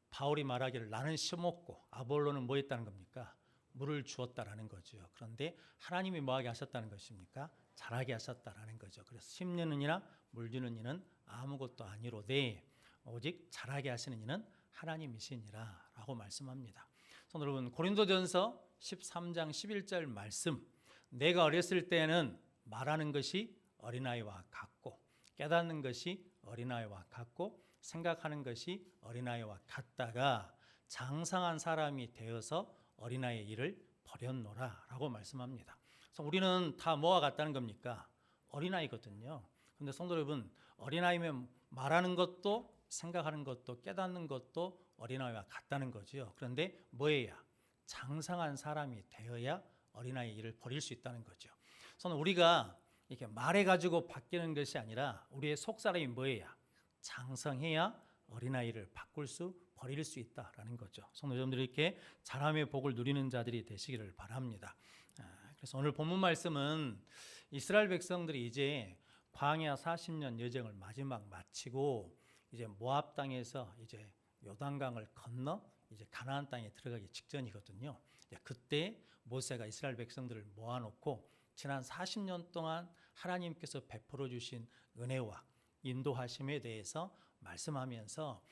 바울이 말하기를 나는 심었고 아볼로는 뭐 했다는 겁니까? 물을 주었다라는 거죠. 그런데 하나님이 뭐하게 하셨다는 것입니까? 자라게 하셨다라는 거죠. 그래서 심는 이나 물 주는 이는 아무것도 아니로되 오직 자라게 하시는 이는 하나님이시니라 라고 말씀합니다. 그래서 여러분 고린도전서 13장 11절 말씀, 내가 어렸을 때는 말하는 것이 어린아이와 같고 깨닫는 것이 어린아이와 같고 생각하는 것이 어린아이와 같다가 장성한 사람이 되어서 어린아이의 일을 버렸노라 라고 말씀합니다. 그래서 우리는 다 뭐와 같다는 겁니까? 어린아이거든요. 그런데 성도 여러분, 어린아이면 말하는 것도 생각하는 것도 깨닫는 것도 어린아이와 같다는 거죠. 그런데 뭐예요? 장성한 사람이 되어야 어린아이의 일을 버릴 수 있다는 거죠. 그래서 우리가 이렇게 말해가지고 바뀌는 것이 아니라 우리의 속사람이 뭐예요? 장성해야 어린아이를 버릴 수 있다라는 거죠. 성도 여러분들이 이렇게 자람의 복을 누리는 자들이 되시기를 바랍니다. 그래서 오늘 본문 말씀은 이스라엘 백성들이 이제 광야 40년 여정을 마지막 마치고 이제 모압 땅에서 이제 요단강을 건너 이제 가나안 땅에 들어가기 직전이거든요. 그때 모세가 이스라엘 백성들을 모아놓고 지난 40년 동안 하나님께서 베풀어 주신 은혜와 인도하심에 대해서 말씀하면서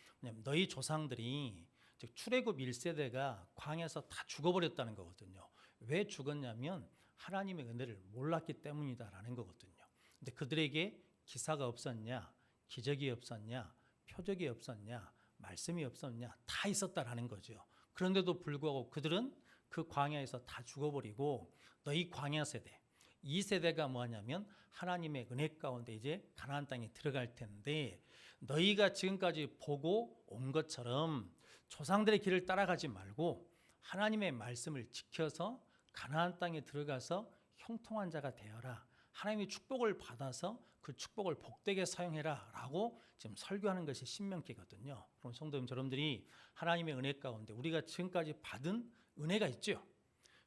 너희 조상들이 즉 출애굽 1세대가 광야에서 다 죽어버렸다는 거거든요. 왜 죽었냐면 하나님의 은혜를 몰랐기 때문이다라는 거거든요. 근데 그들에게 기사가 없었냐, 기적이 없었냐, 표적이 없었냐, 말씀이 없었냐, 다 있었다라는 거죠. 그런데도 불구하고 그들은 그 광야에서 다 죽어버리고 너희 광야 세대, 이 세대가 뭐냐면 하나님의 은혜 가운데 이제 가나안 땅에 들어갈 텐데 너희가 지금까지 보고 온 것처럼 조상들의 길을 따라가지 말고 하나님의 말씀을 지켜서 가나안 땅에 들어가서 형통한 자가 되어라. 하나님의 축복을 받아서 그 축복을 복되게 사용해라 라고 지금 설교하는 것이 신명기거든요. 그럼 성도님 여러분들이 하나님의 은혜 가운데 우리가 지금까지 받은 은혜가 있죠.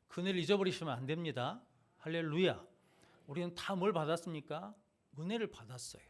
그 은혜를 잊어버리시면 안 됩니다. 할렐루야. 우리는 다 뭘 받았습니까? 은혜를 받았어요.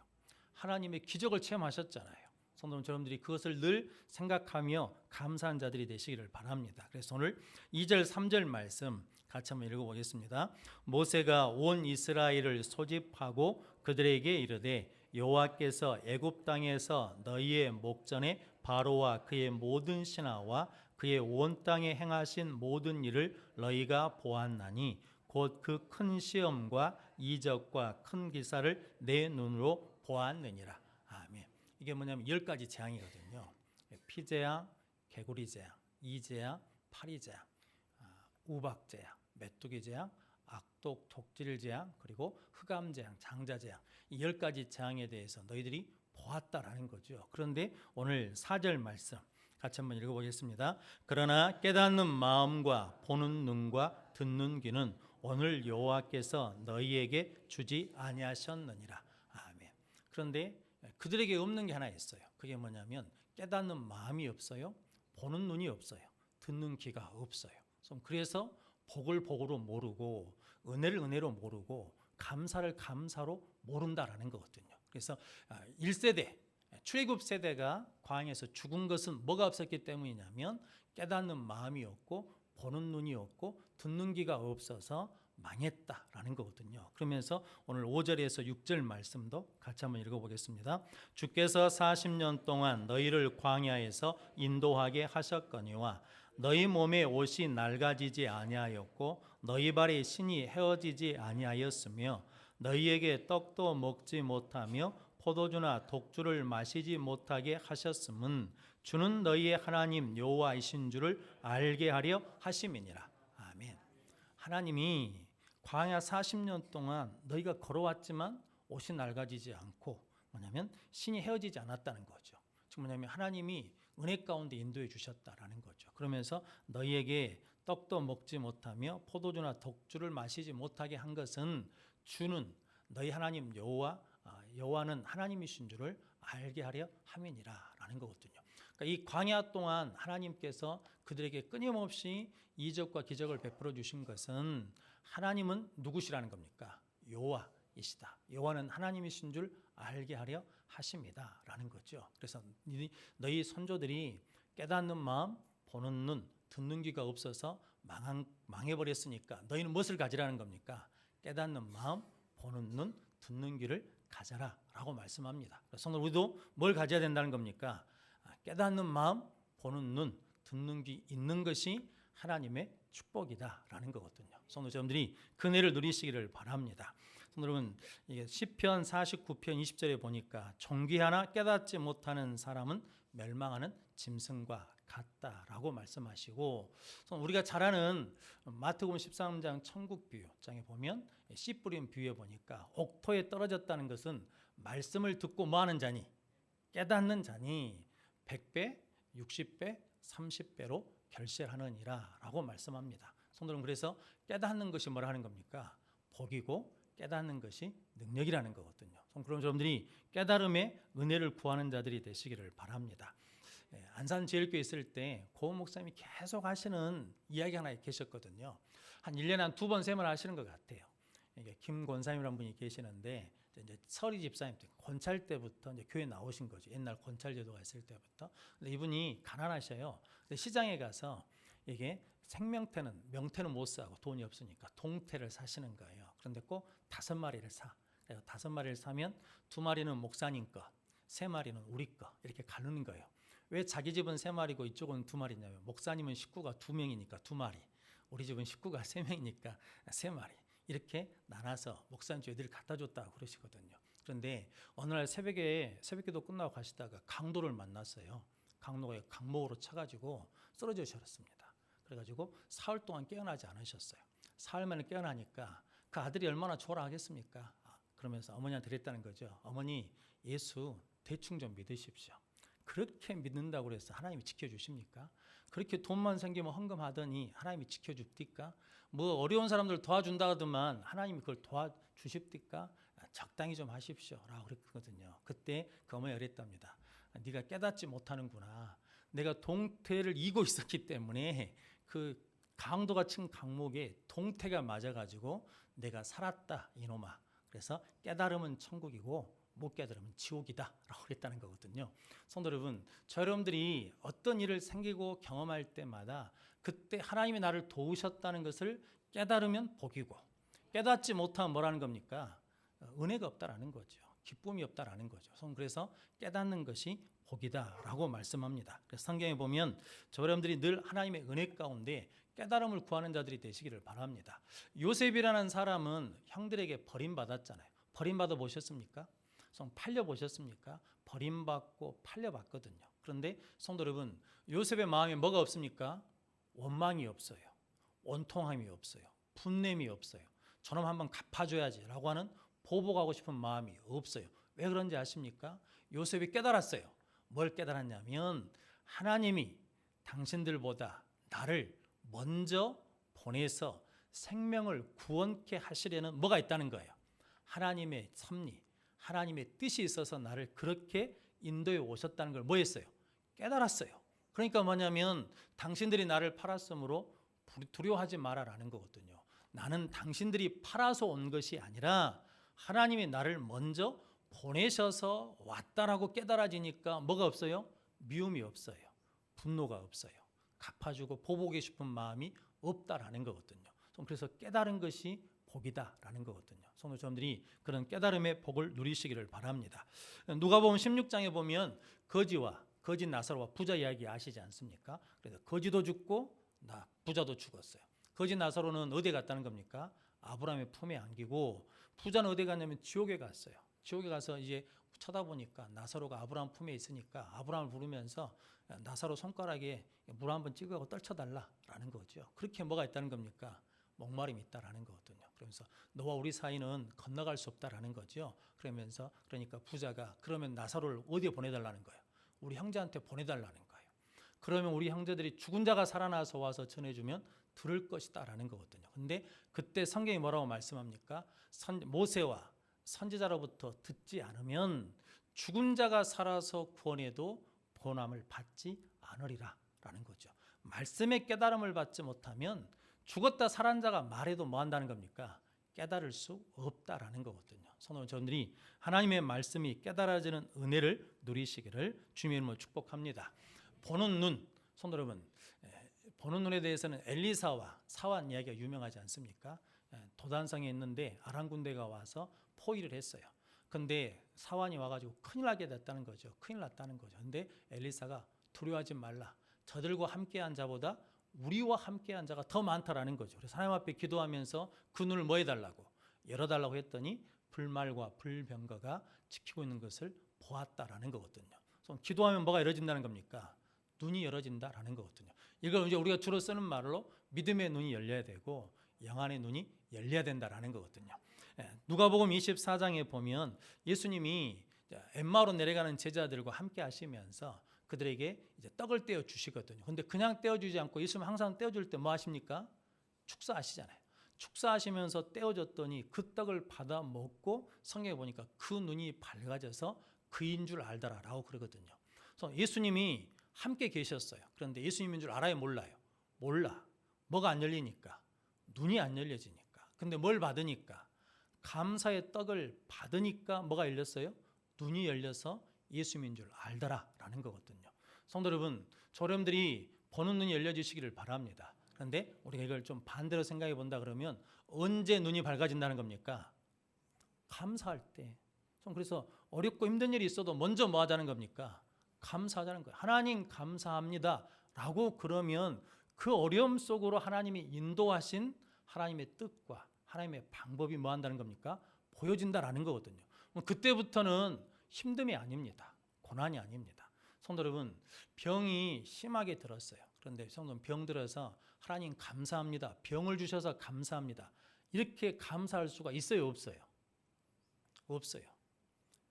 하나님의 기적을 체험하셨잖아요. 성도님 여러분들이 그것을 늘 생각하며 감사한 자들이 되시기를 바랍니다. 그래서 오늘 2절 3절 말씀 같이 한번 읽어보겠습니다. 모세가 온 이스라엘을 소집하고 그들에게 이르되 여호와께서 애굽 땅에서 너희의 목전에 바로와 그의 모든 신하와 그의 온 땅에 행하신 모든 일을 너희가 보았나니 곧 그 큰 시험과 이적과 큰 기사를 내 눈으로 보았느니라. 아멘. 이게 뭐냐면 10가지 재앙이거든요. 피재앙, 개구리재앙, 이재앙, 파리재앙, 우박재앙, 메뚜기재앙, 악독 독질재앙, 그리고 흑암재앙, 장자재앙, 이 10가지 재앙에 대해서 너희들이 보았다라는 거죠. 그런데 오늘 4절 말씀 같이 한번 읽어보겠습니다. 그러나 깨닫는 마음과 보는 눈과 듣는 귀는 오늘 여호와께서 너희에게 주지 아니하셨느니라. 아멘. 그런데 그들에게 없는 게 하나 있어요. 그게 뭐냐면 깨닫는 마음이 없어요. 보는 눈이 없어요. 듣는 귀가 없어요. 그래서 복을 복으로 모르고 은혜를 은혜로 모르고 감사를 감사로 모른다라는 거거든요. 그래서 1세대 출애굽 세대가 광야에서 죽은 것은 뭐가 없었기 때문이냐면 깨닫는 마음이 없고 보는 눈이 없고 듣는 귀가 없어서 망했다라는 거거든요. 그러면서 오늘 5절에서 6절 말씀도 같이 한번 읽어보겠습니다. 주께서 40년 동안 너희를 광야에서 인도하게 하셨거니와 너희 몸에 옷이 낡아지지 아니하였고 너희 발에 신이 헤어지지 아니하였으며 너희에게 떡도 먹지 못하며 포도주나 독주를 마시지 못하게 하셨음은 주는 너희의 하나님 여호와이신 줄을 알게 하려 하심이니라. 아멘. 하나님이 광야 40년 동안 너희가 걸어왔지만 옷이 낡아지지 않고 뭐냐면 신이 헤어지지 않았다는 거죠. 즉 뭐냐면 하나님이 은혜 가운데 인도해 주셨다라는 거죠. 그러면서 너희에게 떡도 먹지 못하며 포도주나 독주를 마시지 못하게 한 것은 주는 너희 하나님 여호와는 하나님이신 줄을 알게 하려 함이니라라는 거거든요. 그러니까 이 광야 동안 하나님께서 그들에게 끊임없이 이적과 기적을 베풀어 주신 것은 하나님은 누구시라는 겁니까? 여호와이시다. 여호와는 하나님이신 줄 알게 하려 하십니다라는 거죠. 그래서 너희 선조들이 깨닫는 마음, 보는 눈, 듣는 귀가 없어서 망해버렸으니까 너희는 무엇을 가지라는 겁니까? 깨닫는 마음, 보는 눈, 듣는 귀를 가져라라고 말씀합니다. 성도 우리도 뭘 가져야 된다는 겁니까? 깨닫는 마음, 보는 눈, 듣는 귀 있는 것이 하나님의 축복이다라는 거거든요. 성도 여러분들이 그 은혜를 누리시기를 바랍니다. 성도 여러분, 이게 시편 49편 20절에 보니까 존귀하나 깨닫지 못하는 사람은 멸망하는 짐승과 같다라고 말씀하시고, 우리가 잘 아는 마태복음 13장 천국 비유장에 보면 씨 뿌린 비유에 보니까 옥토에 떨어졌다는 것은 말씀을 듣고 뭐하는 자니? 깨닫는 자니 100배, 60배, 30배로 결실하느니라 라고 말씀합니다. 성도는 그래서 깨닫는 것이 뭐라 하는 겁니까? 복이고 깨닫는 것이 능력이라는 거거든요. 그럼 여러분들이 깨달음의 은혜를 구하는 자들이 되시기를 바랍니다. 안산제일교회 있을 때 고은 목사님이 계속 하시는 이야기 하나 계셨거든요. 한 1년에 한 2번, 3번 하시는 것 같아요. 김 권사님이라는 분이 계시는데 이제 서리 집사님 때 권찰 때부터 이제 교회 나오신 거죠. 옛날 권찰 제도가 있을 때부터. 근데 이분이 가난하셔요. 근데 시장에 가서 이게 생명태는 명태는 못 사고 돈이 없으니까 동태를 사시는 거예요. 그런데 꼭 5마리를 사. 그래서 5마리를 사면 2마리는 목사님 것, 3마리는 우리 것 이렇게 가르는 거예요. 왜 자기 집은 3마리고 이쪽은 2마리냐면 목사님은 식구가 2명이니까 2마리, 우리 집은 식구가 3명이니까 3마리 이렇게 나눠서 목사님 애들이 갖다 줬다고 그러시거든요. 그런데 어느 날 새벽기도 끝나고 가시다가 강도를 만났어요. 강도가 강목으로 쳐가지고 쓰러지셨습니다. 그래가지고 사흘 동안 깨어나지 않으셨어요. 사흘 만에 깨어나니까 그 아들이 얼마나 초라하겠습니까? 그러면서 어머니한테 그랬다는 거죠. 어머니, 예수 대충 좀 믿으십시오. 그렇게 믿는다고 해서 하나님이 지켜주십니까? 그렇게 돈만 생기면 헌금하더니 하나님이 지켜줍니까? 뭐 어려운 사람들 도와준다 하더만 하나님이 그걸 도와주십니까? 적당히 좀 하십시오 라고 그랬거든요. 그때 그 어머니가 그랬답니다. 네가 깨닫지 못하는구나. 내가 동태를 이고 있었기 때문에 그 강도가 친 강목에 동태가 맞아가지고 내가 살았다 이놈아. 그래서 깨달음은 천국이고 못 깨달으면 지옥이다 라고 그랬다는 거거든요. 성도 여러분, 저 여러분들이 어떤 일을 생기고 경험할 때마다 그때 하나님이 나를 도우셨다는 것을 깨달으면 복이고 깨닫지 못하면 뭐라는 겁니까? 은혜가 없다라는 거죠. 기쁨이 없다라는 거죠. 그래서 깨닫는 것이 복이다라고 말씀합니다. 그래서 성경에 보면 저 여러분들이 늘 하나님의 은혜 가운데 깨달음을 구하는 자들이 되시기를 바랍니다. 요셉이라는 사람은 형들에게 버림받았잖아요. 버림받아 보셨습니까? 팔려 보셨습니까? 버림받고 팔려봤거든요. 그런데 성도 여러분, 요셉의 마음에 뭐가 없습니까? 원망이 없어요. 원통함이 없어요. 분냄이 없어요. 저놈 한번 갚아줘야지라고 하는 보복하고 싶은 마음이 없어요. 왜 그런지 아십니까? 요셉이 깨달았어요. 뭘 깨달았냐면 하나님이 당신들보다 나를 먼저 보내서 생명을 구원케 하시려는 뭐가 있다는 거예요. 하나님의 섭리, 하나님의 뜻이 있어서 나를 그렇게 인도해 오셨다는 걸 뭐 했어요? 깨달았어요. 그러니까 뭐냐면 당신들이 나를 팔았으므로 두려워하지 마라라는 거거든요. 나는 당신들이 팔아서 온 것이 아니라 하나님이 나를 먼저 보내셔서 왔다라고 깨달아지니까 뭐가 없어요? 미움이 없어요. 분노가 없어요. 갚아주고 보복하고 싶은 마음이 없다라는 거거든요. 그래서 깨달은 것이 복이다라는 거거든요. 성도님들이 그런 깨달음의 복을 누리시기를 바랍니다. 누가복음 16장에 보면 거지 나사로와 부자 이야기 아시지 않습니까? 그래서 거지도 죽고 부자도 죽었어요. 거지 나사로는 어디에 갔다는 겁니까? 아브라함의 품에 안기고 부자는 어디 갔냐면 지옥에 갔어요. 지옥에 가서 이제 쳐다보니까 나사로가 아브라함 품에 있으니까 아브라함을 부르면서 나사로 손가락에 물 한번 찍어서 떨쳐달라라는 거죠. 그렇게 뭐가 있다는 겁니까? 목마름이 있다라는 거거든요. 그러면서 너와 우리 사이는 건너갈 수 없다라는 거죠. 그러니까 부자가 그러면 나사로를 어디에 보내달라는 거예요? 우리 형제한테 보내달라는 거예요. 그러면 우리 형제들이 죽은 자가 살아나서 와서 전해주면 들을 것이다라는 거거든요. 근데 그때 성경이 뭐라고 말씀합니까? 모세와 선지자로부터 듣지 않으면 죽은 자가 살아서 구원해도 본함을 받지 않으리라라는 거죠. 말씀의 깨달음을 받지 못하면 죽었다 살아난 자가 말해도 뭐 한다는 겁니까? 깨달을 수 없다라는 거거든요. 성도 여러분들이 하나님의 말씀이 깨달아지는 은혜를 누리시기를 주님의 이름으로 축복합니다. 보는 눈, 성도 여러분, 보는 눈에 대해서는 엘리사와 사환 이야기가 유명하지 않습니까? 도단성에 있는데 아람 군대가 와서 포위를 했어요. 근데 사환이 와가지고 큰일 나게 됐다는 거죠. 큰일 났다는 거죠. 근데 엘리사가 두려워하지 말라. 저들과 함께한 자보다 우리와 함께한 자가 더 많다라는 거죠. 그래서 하나님 앞에 기도하면서 그 눈을 뭐 해달라고? 열어달라고 했더니 불말과 불병거가 지키고 있는 것을 보았다라는 거거든요. 그래서 기도하면 뭐가 열어진다는 겁니까? 눈이 열어진다라는 거거든요. 이걸 이제 우리가 주로 쓰는 말로 믿음의 눈이 열려야 되고 영안의 눈이 열려야 된다라는 거거든요. 누가복음 24장에 보면 예수님이 엠마오로 내려가는 제자들과 함께 하시면서 그들에게 이제 떡을 떼어 주시거든요. 근데 그냥 떼어 주지 않고 예수님 항상 떼어 줄 때 뭐 하십니까? 축사하시잖아요. 축사하시면서 떼어 줬더니 그 떡을 받아 먹고 성경에 보니까 그 눈이 밝아져서 그인 줄 알더라라고 그러거든요. 그래서 예수님이 함께 계셨어요. 그런데 예수님인 줄 알아요, 몰라요? 몰라. 뭐가 안 열리니까? 눈이 안 열려지니까. 근데 뭘 받으니까? 감사의 떡을 받으니까 뭐가 열렸어요? 눈이 열려서 예수님인 줄 알더라라는 거거든요. 성도 여러분, 저러분들이 보는 눈이 열려지시기를 바랍니다. 그런데 우리가 이걸 좀 반대로 생각해 본다 그러면 언제 눈이 밝아진다는 겁니까? 감사할 때. 그래서 어렵고 힘든 일이 있어도 먼저 뭐 하자는 겁니까? 감사하자는 거예요. 하나님 감사합니다 라고 그러면 그 어려움 속으로 하나님이 인도하신 하나님의 뜻과 하나님의 방법이 뭐 한다는 겁니까? 보여진다라는 거거든요. 그때부터는 힘듦이 아닙니다. 고난이 아닙니다. 성도 여러분, 병이 심하게 들었어요. 그런데 성도는 병 들어서 하나님 감사합니다. 병을 주셔서 감사합니다. 이렇게 감사할 수가 있어요, 없어요? 없어요.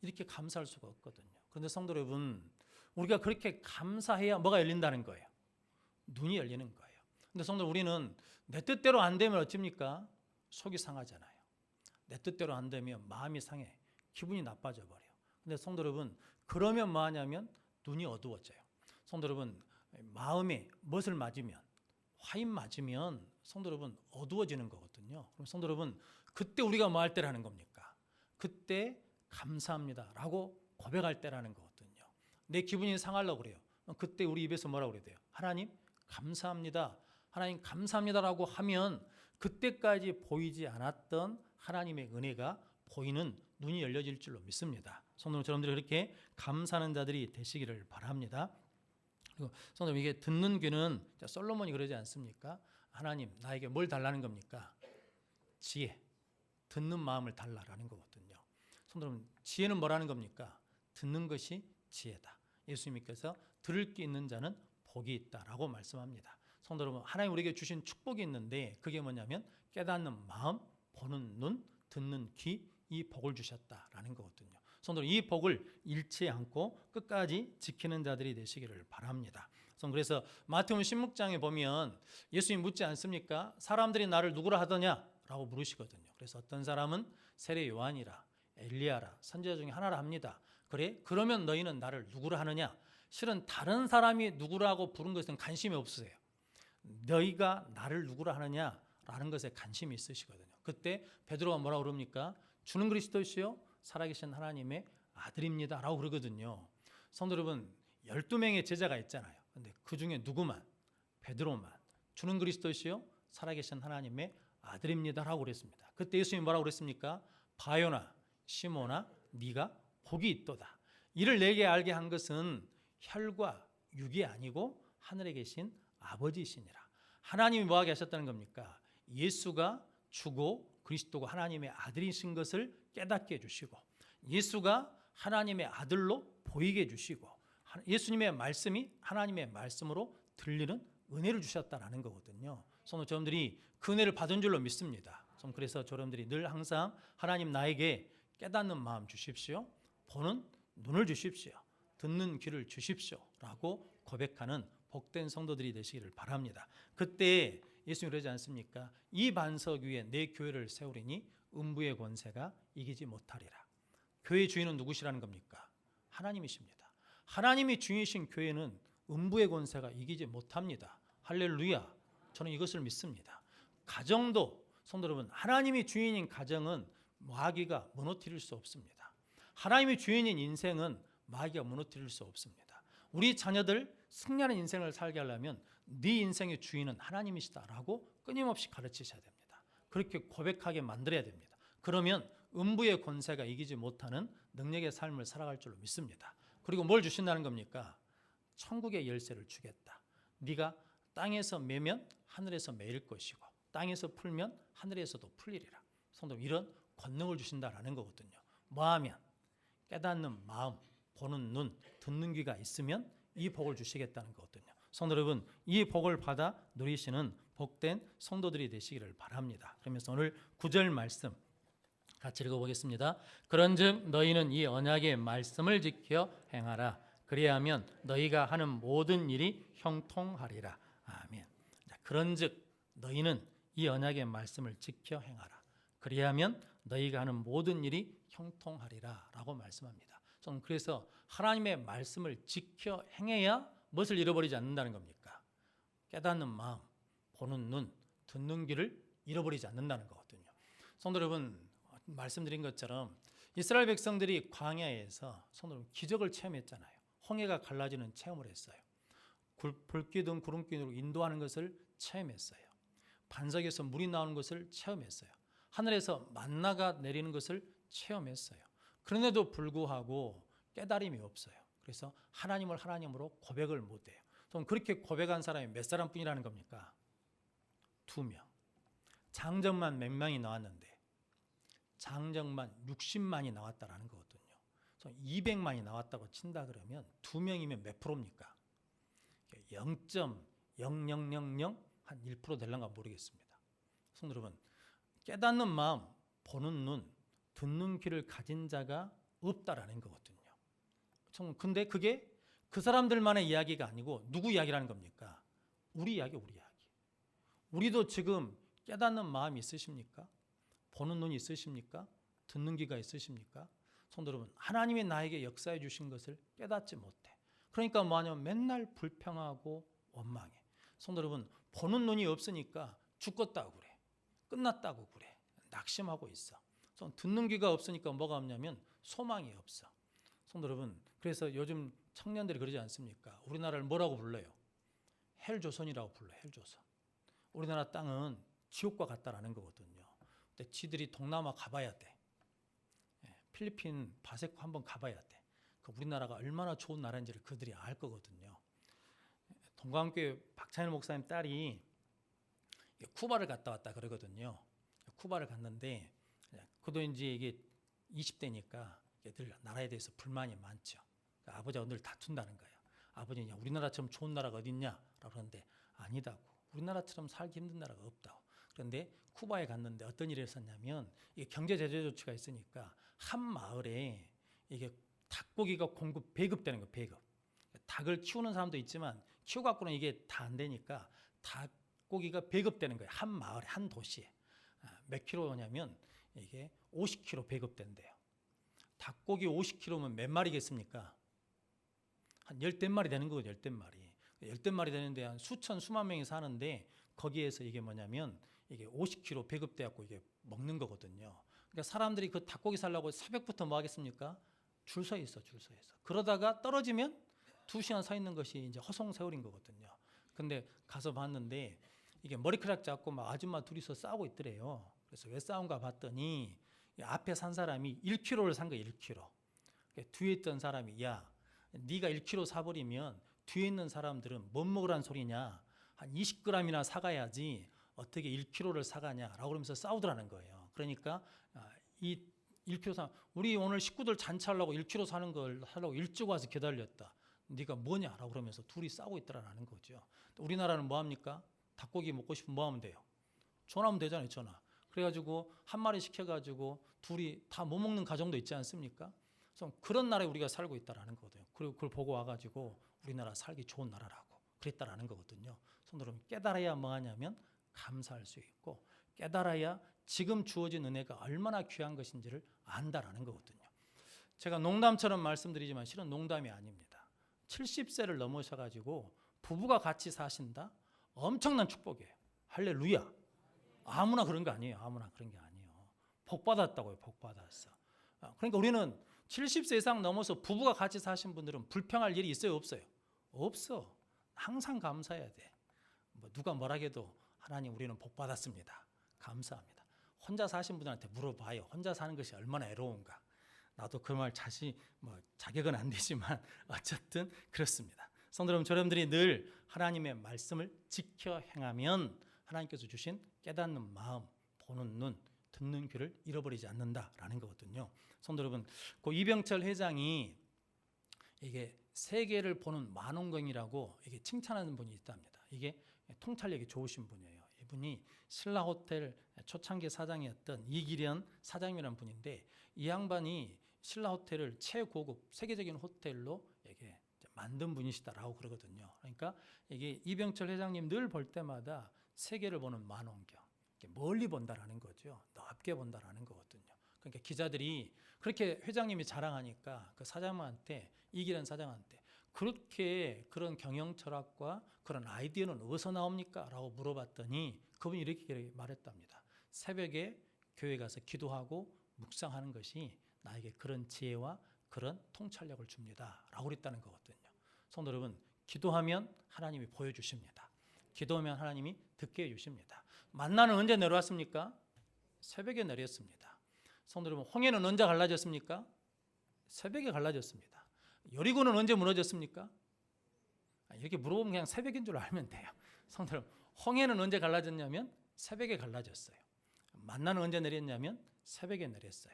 이렇게 감사할 수가 없거든요. 그런데 성도 여러분, 우리가 그렇게 감사해야 뭐가 열린다는 거예요? 눈이 열리는 거예요. 근데 성도 우리는 내 뜻대로 안 되면 어쩝니까? 속이 상하잖아요. 내 뜻대로 안 되면 마음이 상해. 기분이 나빠져 버려요. 근데 성도 여러분, 그러면 뭐 하냐면 눈이 어두워져요. 성도 여러분, 마음에 무엇을 맞으면, 화인 맞으면 성도 여러분 어두워지는 거거든요. 그럼 성도 여러분, 그때 우리가 뭐 할 때라는 겁니까? 그때 감사합니다라고 고백할 때라는 거거든요. 내 기분이 상하려고 그래요. 그때 우리 입에서 뭐라고 그래야 돼요? 하나님 감사합니다. 하나님 감사합니다라고 하면 그때까지 보이지 않았던 하나님의 은혜가 보이는 눈이 열려질 줄로 믿습니다. 성도 여러분들이 그렇게 감사하는 자들이 되시기를 바랍니다. 그리고 성도 이게 듣는 귀는 솔로몬이 그러지 않습니까? 하나님 나에게 뭘 달라는 겁니까? 지혜, 듣는 마음을 달라라는 거거든요. 성도 여러분, 지혜는 뭐라는 겁니까? 듣는 것이 지혜다. 예수님께서 들을 게 있는 자는 복이 있다라고 말씀합니다. 성도 여러분, 하나님 우리에게 주신 축복이 있는데 그게 뭐냐면 깨닫는 마음, 보는 눈, 듣는 귀, 이 복을 주셨다라는 거거든요. 성도 여러분, 이 복을 잃지 않고 끝까지 지키는 자들이 되시기를 바랍니다. 그래서 마태복음 16장에 보면 예수님 묻지 않습니까? 사람들이 나를 누구라 하더냐라고 물으시거든요. 그래서 어떤 사람은 세례 요한이라, 엘리야라, 선지자 중에 하나라 합니다. 그래? 그러면 너희는 나를 누구라 하느냐? 실은 다른 사람이 누구라고 부른 것은 관심이 없으세요. 너희가 나를 누구라 하느냐라는 것에 관심이 있으시거든요. 그때 베드로가 뭐라고 그럽니까? 주는 그리스도시요 살아계신 하나님의 아들입니다라고 그러거든요. 성도 여러분, 12명의 제자가 있잖아요. 근데 그 중에 누구만? 베드로만 주는 그리스도시요 살아계신 하나님의 아들입니다라고 그랬습니다. 그때 예수님이 뭐라고 그랬습니까? 바요나 시몬아 네가 복이 있도다. 이를 내게 알게 한 것은 혈과 육이 아니고 하늘에 계신 아버지시니라. 하나님이 뭐하게 하셨다는 겁니까? 예수가 주고 그리스도가 하나님의 아들이신 것을 깨닫게 해주시고 예수가 하나님의 아들로 보이게 해주시고 예수님의 말씀이 하나님의 말씀으로 들리는 은혜를 주셨다는 거거든요. 성도 여러분들이 그 은혜를 받은 줄로 믿습니다. 그래서 여러분들이 늘 항상 하나님 나에게 깨닫는 마음 주십시오. 보는 눈을 주십시오. 듣는 귀를 주십시오. 라고 고백하는 복된 성도들이 되시기를 바랍니다. 그때 예수님이 그러지 않습니까? 이 반석 위에 내 교회를 세우리니 음부의 권세가 이기지 못하리라. 교회 주인은 누구시라는 겁니까? 하나님이십니다. 하나님이 주인이신 교회는 음부의 권세가 이기지 못합니다. 할렐루야. 저는 이것을 믿습니다. 가정도 성도 여러분, 하나님이 주인인 가정은 마귀가 무너뜨릴 수 없습니다. 하나님이 주인인 인생은 마귀가 무너뜨릴 수 없습니다. 우리 자녀들 승리하는 인생을 살게 하려면 네 인생의 주인은 하나님이시다라고 끊임없이 가르치셔야 됩니다. 그렇게 고백하게 만들어야 됩니다. 그러면 음부의 권세가 이기지 못하는 능력의 삶을 살아갈 줄로 믿습니다. 그리고 뭘 주신다는 겁니까? 천국의 열쇠를 주겠다. 네가 땅에서 매면 하늘에서 매일 것이고 땅에서 풀면 하늘에서도 풀리리라. 성도 이런 권능을 주신다라는 거거든요. 뭐하면? 깨닫는 마음, 보는 눈, 듣는 귀가 있으면 이 복을 주시겠다는 거거든요. 성도 여러분, 이 복을 받아 누리시는 복된 성도들이 되시기를 바랍니다. 그러면서 오늘 9절 말씀 같이 읽어보겠습니다. 그런즉 너희는 이 언약의 말씀을 지켜 행하라. 그리하면 너희가 하는 모든 일이 형통하리라. 아멘. 그런즉 너희는 이 언약의 말씀을 지켜 행하라. 그리하면 너희가 하는 모든 일이 형통하리라 라고 말씀합니다. 저는 그래서 하나님의 말씀을 지켜 행해야 무엇을 잃어버리지 않는다는 겁니까? 깨닫는 마음, 보는 눈, 듣는 귀를 잃어버리지 않는다는 거거든요. 성도 여러분, 말씀드린 것처럼 이스라엘 백성들이 광야에서 성도 여러분 기적을 체험했잖아요. 홍해가 갈라지는 체험을 했어요. 불기둥 구름기둥으로 인도하는 것을 체험했어요. 반석에서 물이 나오는 것을 체험했어요. 하늘에서 만나가 내리는 것을 체험했어요. 그런데도 불구하고 깨달음이 없어요. 그래서 하나님을 하나님으로 고백을 못해요. 그럼 그렇게 고백한 사람이 몇 사람뿐이라는 겁니까? 2명. 장정만 몇 명이 나왔는데 장정만 60만이 나왔다라는 거거든요. 200만이 나왔다고 친다 그러면 2명이면 몇 프로입니까? 0.0000 한 1% 될런가 모르겠습니다. 성도 여러분, 깨닫는 마음, 보는 눈, 듣는 귀를 가진 자가 없다라는 거거든요. 근데 그게 그 사람들만의 이야기가 아니고 누구 이야기라는 겁니까? 우리 이야기, 우리 이야기. 우리도 지금 깨닫는 마음이 있으십니까? 보는 눈이 있으십니까? 듣는 귀가 있으십니까? 성도 여러분, 하나님이 나에게 역사해 주신 것을 깨닫지 못해. 그러니까 뭐냐면 맨날 불평하고 원망해. 성도 여러분, 보는 눈이 없으니까 죽겠다고 그래. 끝났다고 그래. 낙심하고 있어. 듣는 귀가 없으니까 뭐가 없냐면 소망이 없어. 성도 여러분, 그래서 요즘 청년들이 그러지 않습니까? 우리나라를 뭐라고 불러요? 헬조선이라고 불러요. 헬조선. 우리나라 땅은 지옥과 같다라는 거거든요. 근데 지들이 동남아 가봐야 돼. 필리핀 바세코 한번 가봐야 돼. 우리나라가 얼마나 좋은 나라인지를 그들이 알 거거든요. 동광교회 박찬일 목사님 딸이 쿠바를 갔다 왔다 그러거든요. 쿠바를 갔는데 그도 이제 이게 20대니까 늘 나라에 대해서 불만이 많죠. 그러니까 아버지가 늘 다툰다는 거예요. 아버지는 우리나라처럼 좋은 나라가 어딨냐라고 그러는데 아니다고. 우리나라처럼 살기 힘든 나라가 없다고. 그런데 쿠바에 갔는데 어떤 일이 있었냐면 이게 경제 제재 조치가 있으니까 한 마을에 이게 닭고기가 배급되는 거예요. 배급. 닭을 키우는 사람도 있지만 키워갖고는 이게 다 안 되니까 닭고기가 배급되는 거예요. 한 마을에, 한 도시에. 몇 킬로냐면 이게 50킬로 배급된대요. 닭고기 50킬로면 몇 마리겠습니까? 한 10마리 되는 거거든요. 10마리. 10마리 되는데 한 수만 명이 사는데 거기에서 이게 뭐냐면 이게 50킬로 배급돼갖고 이게 먹는 거거든요. 그러니까 사람들이 그 닭고기 살려고 새벽부터 뭐 하겠습니까? 줄 서 있어. 그러다가 떨어지면 2시간 서 있는 것이 이제 허송세월인 거거든요. 근데 가서 봤는데 이게 머리카락 잡고 막 아줌마 둘이서 싸우고 있더래요. 그래서 왜 싸운가 봤더니 앞에 산 사람이 1kg를 산 거예요. 1kg. 뒤에 있던 사람이 야, 네가 1kg 사버리면 뒤에 있는 사람들은 못 먹으란 소리냐. 한 20g이나 사가야지 어떻게 1kg를 사가냐라고 그러면서 싸우더라는 거예요. 그러니까 이 1kg 사 우리 오늘 식구들 잔치하려고 1kg 사는 걸 하려고 일찍 와서 기다렸다. 네가 뭐냐라고 그러면서 둘이 싸우고 있더라는 거죠. 우리나라는 뭐 합니까? 닭고기 먹고 싶으면 뭐 하면 돼요? 전화하면 되잖아요. 전화. 그래가지고 한 마리 시켜가지고 둘이 다 못 먹는 가정도 있지 않습니까? 그래서 그런 나라에 우리가 살고 있다라는 거거든요. 그리고 그걸 보고 와가지고 우리나라 살기 좋은 나라라고 그랬다라는 거거든요. 손으로 깨달아야 뭐 하냐면 감사할 수 있고 깨달아야 지금 주어진 은혜가 얼마나 귀한 것인지를 안다라는 거거든요. 제가 농담처럼 말씀드리지만 실은 농담이 아닙니다. 70세를 넘으셔가지고 부부가 같이 사신다? 엄청난 축복이에요. 할렐루야. 아무나 그런 거 아니에요. 아무나 그런 게 아니에요. 복 받았다고요. 복 받았어. 그러니까 우리는 70세 이상 넘어서 부부가 같이 사신 분들은 불평할 일이 있어요, 없어요? 없어. 항상 감사해야 돼. 뭐 누가 뭐라 해도 하나님 우리는 복 받았습니다. 감사합니다. 혼자 사신 분들한테 물어봐요. 혼자 사는 것이 얼마나 애로운가. 나도 그 말 자격은 안 되지만 어쨌든 그렇습니다. 성도 여러분, 저러분들이 늘 하나님의 말씀을 지켜 행하면 하나님께서 주신 깨닫는 마음, 보는 눈, 듣는 귀를 잃어버리지 않는다라는 거거든요. 성도 여러분, 그 이병철 회장이 이게 세계를 보는 만원경이라고 이게 칭찬하는 분이 있답니다. 이게 통찰력이 좋으신 분이에요. 이분이 신라호텔 초창기 사장이었던 이기련 사장이라는 분인데, 이 양반이 신라호텔을 최고급 세계적인 호텔로 이게 만든 분이시다라고 그러거든요. 그러니까 이게 이병철 회장님 늘 볼 때마다 세계를 보는 만원경, 멀리 본다라는 거죠. 넓게 본다라는 거거든요. 그러니까 기자들이 그렇게 회장님이 자랑하니까 그 사장한테, 이기련 사장한테 그렇게 그런 경영 철학과 그런 아이디어는 어디서 나옵니까? 라고 물어봤더니 그분이 이렇게 말했답니다. 새벽에 교회 가서 기도하고 묵상하는 것이 나에게 그런 지혜와 그런 통찰력을 줍니다. 라고 그랬다는 거거든요. 성도 여러분, 기도하면 하나님이 보여주십니다. 기도하면 하나님이 듣게 해주십니다. 만나는 언제 내려왔습니까? 새벽에 내렸습니다. 성도 여러분, 홍해는 언제 갈라졌습니까? 새벽에 갈라졌습니다. 여리고는 언제 무너졌습니까? 이렇게 물어보면 그냥 새벽인 줄 알면 돼요. 성도 여러분, 홍해는 언제 갈라졌냐면 새벽에 갈라졌어요. 만나는 언제 내렸냐면 새벽에 내렸어요.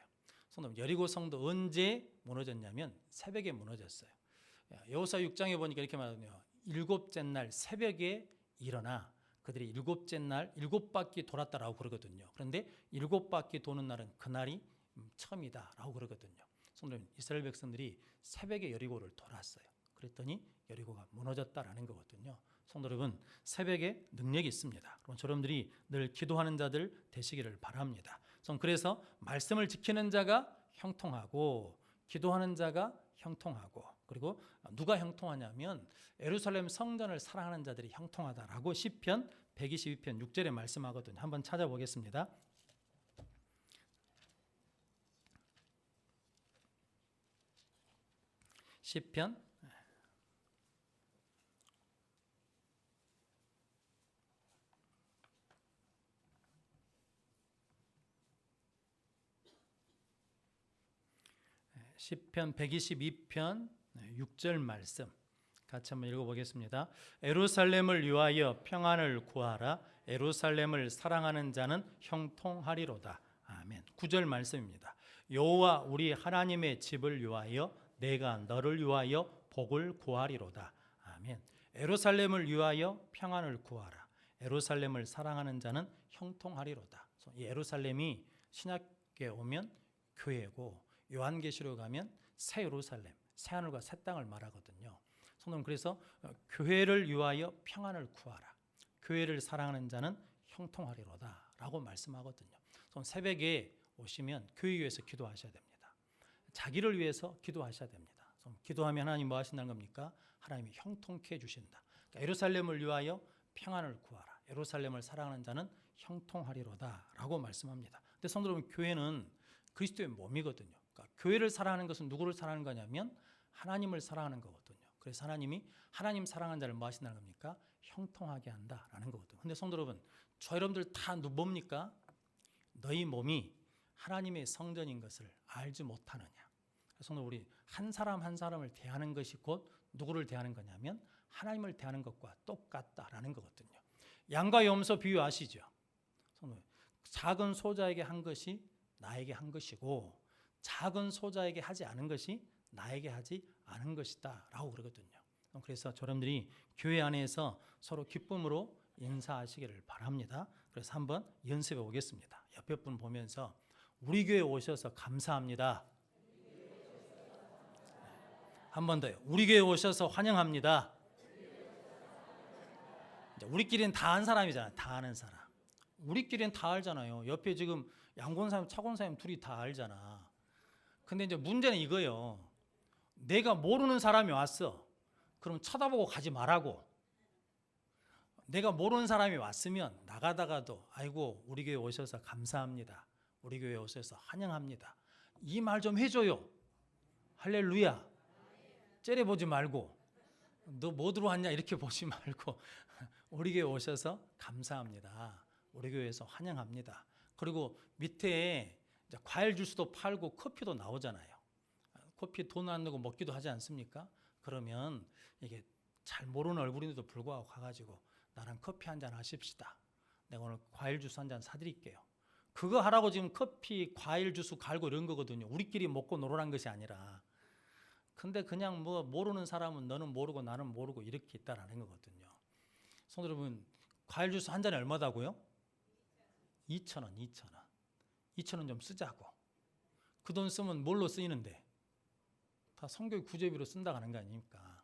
성도 여러분, 여리고 성도 언제 무너졌냐면 새벽에 무너졌어요. 여호수아 6장에 보니까 이렇게 말하거든요. 일곱째 날 새벽에 일어나 그들이 일곱째 날 일곱 바퀴 돌았다라고 그러거든요. 그런데 일곱 바퀴 도는 날은 그날이 처음이다라고 그러거든요. 성도 여러분, 이스라엘 백성들이 새벽에 여리고를 돌았어요. 그랬더니 여리고가 무너졌다라는 거거든요. 성도 여러분, 새벽에 능력이 있습니다. 그럼 여러분들이 늘 기도하는 자들 되시기를 바랍니다. 그래서 말씀을 지키는 자가 형통하고 기도하는 자가 형통하고, 그리고 누가 형통하냐면 예루살렘 성전을 사랑하는 자들이 형통하다라고 시편 122편 6절에 말씀하거든요. 한번 찾아보겠습니다. 시편 122편 6절 말씀 같이 한번 읽어보겠습니다. 예루살렘을 위하여 평안을 구하라. 예루살렘을 사랑하는 자는 형통하리로다. 아멘. 9절 말씀입니다. 여호와 우리 하나님의 집을 위하여 내가 너를 위하여 복을 구하리로다. 아멘. 예루살렘을 위하여 평안을 구하라. 예루살렘을 사랑하는 자는 형통하리로다. 이 예루살렘이 신약에 오면 교회고, 요한계시록 가면 새 예루살렘, 새 하늘과 새 땅을 말하거든요. 성도님, 그래서 교회를 위하여 평안을 구하라. 교회를 사랑하는 자는 형통하리로다 라고 말씀하거든요. 새벽에 오시면 교회 위해서 기도하셔야 됩니다. 자기를 위해서 기도하셔야 됩니다. 기도하면 하나님 뭐 하신다는 겁니까? 하나님이 형통케 해주신다. 그러니까 예루살렘을 위하여 평안을 구하라. 예루살렘을 사랑하는 자는 형통하리로다 라고 말씀합니다. 근데 성도 여러분, 교회는 그리스도의 몸이거든요. 그러니까 교회를 사랑하는 것은 누구를 사랑하는 거냐면 하나님을 사랑하는 거거든요. 그래서 하나님이 하나님 사랑하는 자를 뭐 하신다는 겁니까? 형통하게 한다라는 거거든요. 근데 성도 여러분, 저 여러분들 다 뭡니까? 너희 몸이 하나님의 성전인 것을 알지 못하느냐. 그래서 우리 한 사람 한 사람을 대하는 것이 곧 누구를 대하는 거냐면 하나님을 대하는 것과 똑같다라는 거거든요. 양과 염소 비유 아시죠? 작은 소자에게 한 것이 나에게 한 것이고, 작은 소자에게 하지 않은 것이 나에게 하지 않은 것이다 라고 그러거든요. 그래서 여러분들이 교회 안에서 서로 기쁨으로 인사하시기를 바랍니다. 그래서 한번 연습해 보겠습니다. 옆에 분 보면서 우리 교회 오셔서 감사합니다. 한 번 더요. 우리 교회 오셔서 환영합니다. 우리끼리는 다 아는 사람이잖아요. 다 아는 사람. 우리끼리는 다 알잖아요. 옆에 지금 양권사님, 차권사님 둘이 다 알잖아. 근데 이제 문제는 이거예요. 내가 모르는 사람이 왔어. 그럼 쳐다보고 가지 말라고. 내가 모르는 사람이 왔으면 나가다가도 아이고 우리 교회 오셔서 감사합니다. 우리 교회 오셔서 환영합니다. 이 말 좀 해줘요. 할렐루야. 째려보지 말고 너 뭐 들어왔냐 이렇게 보지 말고 우리 교회 오셔서 감사합니다. 우리 교회에서 환영합니다. 그리고 밑에 이제 과일 주스도 팔고 커피도 나오잖아요. 커피 돈 안 내고 먹기도 하지 않습니까? 그러면 이게 잘 모르는 얼굴인데도 불구하고 가가지고 나랑 커피 한잔 하십시다. 내가 오늘 과일 주스 한잔 사드릴게요. 그거 하라고 지금 커피, 과일 주스 갈고 이런 거거든요. 우리끼리 먹고 놀으란 것이 아니라. 근데 그냥 뭐 모르는 사람은 너는 모르고 나는 모르고 이렇게 있다라는 거거든요. 성도 여러분, 과일 주스 한 잔에 얼마다고요? 2,000원, 2,000원. 2,000원 좀 쓰자고. 그 돈 쓰면 뭘로 쓰이는데? 다 성교육 구제비로 쓴다고 하는 거 아닙니까?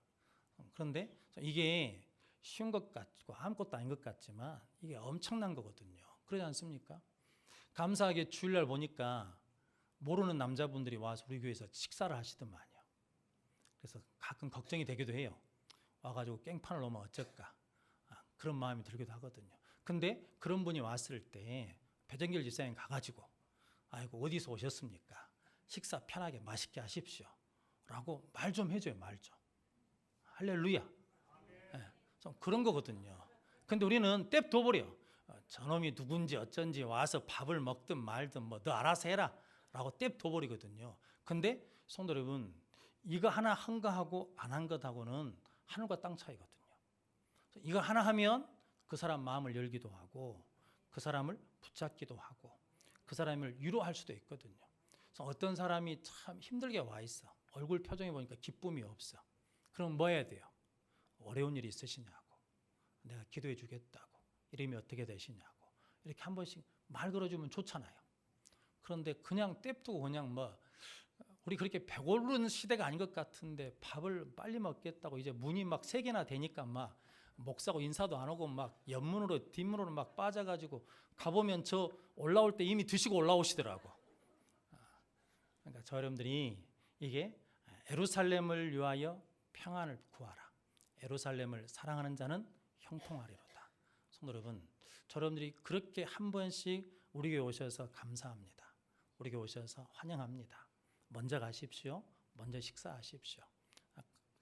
그런데 이게 쉬운 것 같고 아무것도 아닌 것 같지만 이게 엄청난 거거든요. 그러지 않습니까? 감사하게 주일날 보니까 모르는 남자분들이 와서 우리 교회에서 식사를 하시더만요. 그래서 가끔 걱정이 되기도 해요. 와가지고 깽판을 놓으면 어쩔까? 그런 마음이 들기도 하거든요. 근데 그런 분이 왔을 때 배정길 집사님 가가지고 아이고 어디서 오셨습니까? 식사 편하게 맛있게 하십시오. 라고 말 좀 해줘요. 말 좀. 할렐루야. 네, 좀 그런 거거든요. 근데 우리는 뎁 둬버려. 저놈이 누군지 어쩐지 와서 밥을 먹든 말든 뭐 너 알아서 해라 라고 뎁 둬버리거든요. 근데 성도 여러분, 이거 하나 한 거하고 안 한 것하고는 하늘과 땅 차이거든요. 이거 하나 하면 그 사람 마음을 열기도 하고 그 사람을 붙잡기도 하고 그 사람을 위로할 수도 있거든요. 그래서 어떤 사람이 참 힘들게 와 있어. 얼굴 표정이 보니까 기쁨이 없어. 그럼 뭐 해야 돼요? 어려운 일이 있으시냐고. 내가 기도해 주겠다고. 이름이 어떻게 되시냐고. 이렇게 한 번씩 말 걸어주면 좋잖아요. 그런데 그냥 뎁두고 그냥 뭐 우리 그렇게 배고르는 시대가 아닌 것 같은데 밥을 빨리 먹겠다고 이제 문이 막 3개나 되니까 막 목사고 인사도 안 오고 막 옆문으로 뒷문으로 막 빠져가지고 가보면 저 올라올 때 이미 드시고 올라오시더라고. 그러니까 저 여러분들이 이게 예루살렘을 위하여 평안을 구하라. 예루살렘을 사랑하는 자는 형통하리로다. 성도 여러분, 저 여러분들이 그렇게 한 번씩 우리 교회 오셔서 감사합니다. 우리 교회 오셔서 환영합니다. 먼저 가십시오. 먼저 식사하십시오.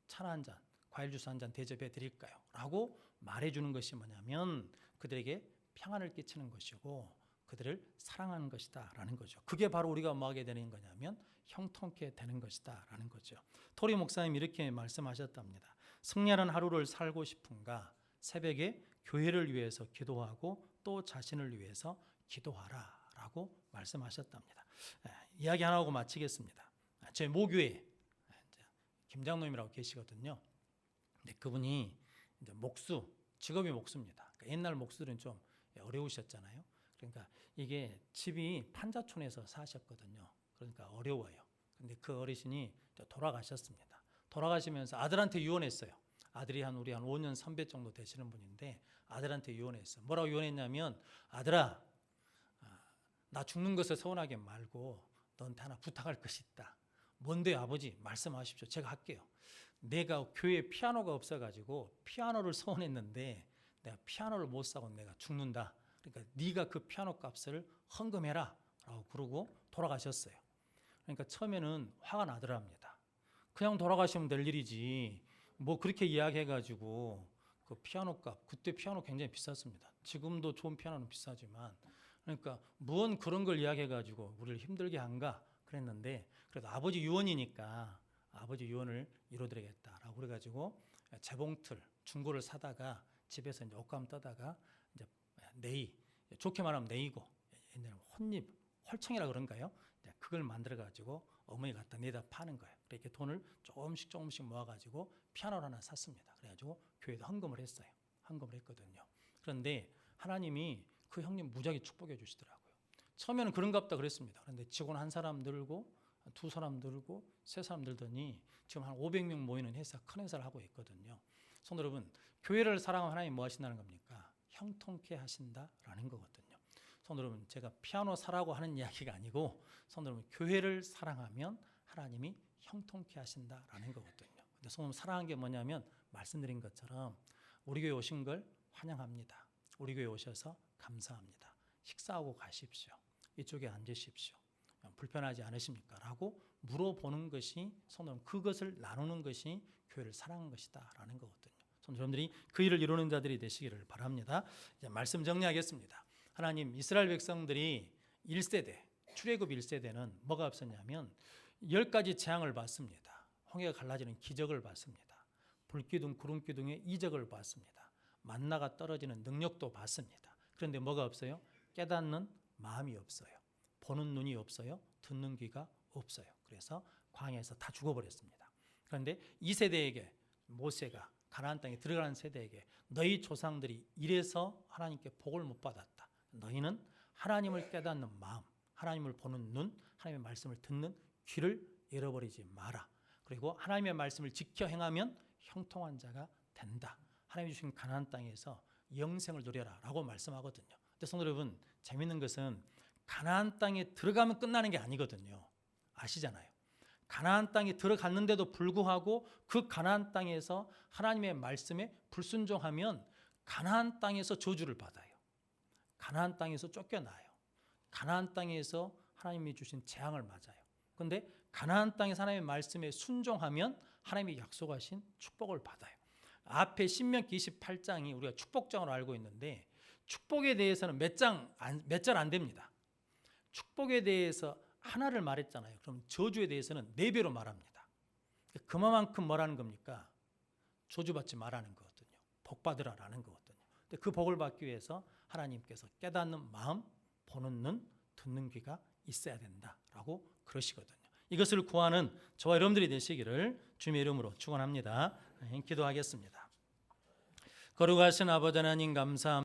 차나 한 잔, 과일 주스 한 잔 대접해 드릴까요? 라고 말해주는 것이 뭐냐면 그들에게 평안을 끼치는 것이고 그들을 사랑하는 것이다 라는 거죠. 그게 바로 우리가 뭐 하게 되는 거냐면 형통케 되는 것이다 라는 거죠. 토리 목사님 이렇게 말씀하셨답니다. 승리하는 하루를 살고 싶은가? 새벽에 교회를 위해서 기도하고 또 자신을 위해서 기도하라 라고 말씀하셨답니다. 이야기 하나 하고 마치겠습니다. 제 모교회 김장로님이라고 계시거든요. 근데 그분이 이제 목수, 직업이 목수입니다. 그러니까 옛날 목수들은 좀 어려우셨잖아요. 그러니까 이게 집이 판자촌에서 사셨거든요. 그러니까 어려워요. 근데 그 어르신이 돌아가셨습니다. 돌아가시면서 아들한테 유언했어요. 아들이 우리 한 5년 선배 정도 되시는 분인데 아들한테 유언했어요. 뭐라고 유언했냐면 아들아, 나 죽는 것을 서운하게 말고 너한테 하나 부탁할 것이 있다. 뭔데 아버지? 말씀하십시오. 제가 할게요. 내가 교회에 피아노가 없어가지고 피아노를 서운했는데 내가 피아노를 못 사고 내가 죽는다. 그러니까 네가 그 피아노 값을 헌금해라 라고 그러고 돌아가셨어요. 그러니까 처음에는 화가 나더랍니다. 그냥 돌아가시면 될 일이지 뭐 그렇게 이야기해가지고 그 피아노 값, 그때 피아노 굉장히 비쌌습니다. 지금도 좋은 피아노는 비싸지만 그러니까 무언 그런 걸 이야기해가지고 우리를 힘들게 한가 그랬는데 그래도 아버지 유언이니까 아버지 유언을 이루어드리겠다라고 그래가지고 재봉틀 중고를 사다가 집에서 이제 옷감 떠다가 이제 네이, 좋게 말하면 네이고 옛날에 혼잎 헐청이라 그런가요? 그걸 만들어가지고 어머니 갖다 내다 파는 거예요. 이렇게 돈을 조금씩 모아가지고 피아노를 하나 샀습니다. 그래가지고 교회도 헌금을 했어요. 헌금을 했거든요. 그런데 하나님이 그 형님 무지하게 축복해 주시더라고요. 처음에는 그런가 보다 그랬습니다. 그런데 직원 한 사람 늘고 2사람 늘고 3사람 늘더니 지금 한 500명 모이는 회사, 큰 회사를 하고 있거든요. 성도 여러분, 교회를 사랑하면 하나님 뭐 하신다는 겁니까? 형통케 하신다라는 거거든요. 성도 여러분, 제가 피아노 사라고 하는 이야기가 아니고 성도 여러분, 교회를 사랑하면 하나님이 형통케 하신다라는 거거든요. 근데 성도 여러분, 사랑한 게 뭐냐면 말씀드린 것처럼 우리 교회 오신 걸 환영합니다. 우리 교회 오셔서 감사합니다. 식사하고 가십시오. 이쪽에 앉으십시오. 불편하지 않으십니까? 라고 물어보는 것이 성도는 그것을 나누는 것이 교회를 사랑하는 것이다 라는 거거든요. 여러분들이 그 일을 이루는 자들이 되시기를 바랍니다. 이제 말씀 정리하겠습니다. 하나님 이스라엘 백성들이 1세대 출애굽 1세대는 뭐가 없었냐면 10가지 재앙을 받습니다. 홍해가 갈라지는 기적을 받습니다. 불기둥 구름기둥의 이적을 받습니다. 만나가 떨어지는 능력도 받습니다. 그런데 뭐가 없어요? 깨닫는 마음이 없어요. 보는 눈이 없어요. 듣는 귀가 없어요. 그래서 광야에서 다 죽어버렸습니다. 그런데 이 세대에게 모세가 가나안 땅에 들어가는 세대에게 너희 조상들이 이래서 하나님께 복을 못 받았다. 너희는 하나님을 깨닫는 마음, 하나님을 보는 눈, 하나님의 말씀을 듣는 귀를 잃어버리지 마라. 그리고 하나님의 말씀을 지켜 행하면 형통한 자가 된다. 하나님이 주신 가나안 땅에서 영생을 누려라 라고 말씀하거든요. 근데 성도 여러분, 재밌는 것은 가나안 땅에 들어가면 끝나는 게 아니거든요. 아시잖아요. 가나안 땅에 들어갔는데도 불구하고 그 가나안 땅에서 하나님의 말씀에 불순종하면 가나안 땅에서 저주를 받아요. 가나안 땅에서 쫓겨나요. 가나안 땅에서 하나님이 주신 재앙을 맞아요. 그런데 가나안 땅에서 하나님의 말씀에 순종하면 하나님이 약속하신 축복을 받아요. 앞에 신명기 28장이 우리가 축복장으로 알고 있는데 축복에 대해서는 몇 절 안 됩니다. 축복에 대해서 하나를 말했잖아요. 그럼 저주에 대해서는 4배로 말합니다. 그만큼 뭐라는 겁니까? 저주받지 말라는 거거든요. 복 받으라라는 거거든요. 근데 그 복을 받기 위해서 하나님께서 깨닫는 마음, 보는 눈, 듣는 귀가 있어야 된다라고 그러시거든요. 이것을 구하는 저와 여러분들이 되시기를 주님의 이름으로 축원합니다. 기도하겠습니다. 거룩하신 아버지 하나님 감사합니다.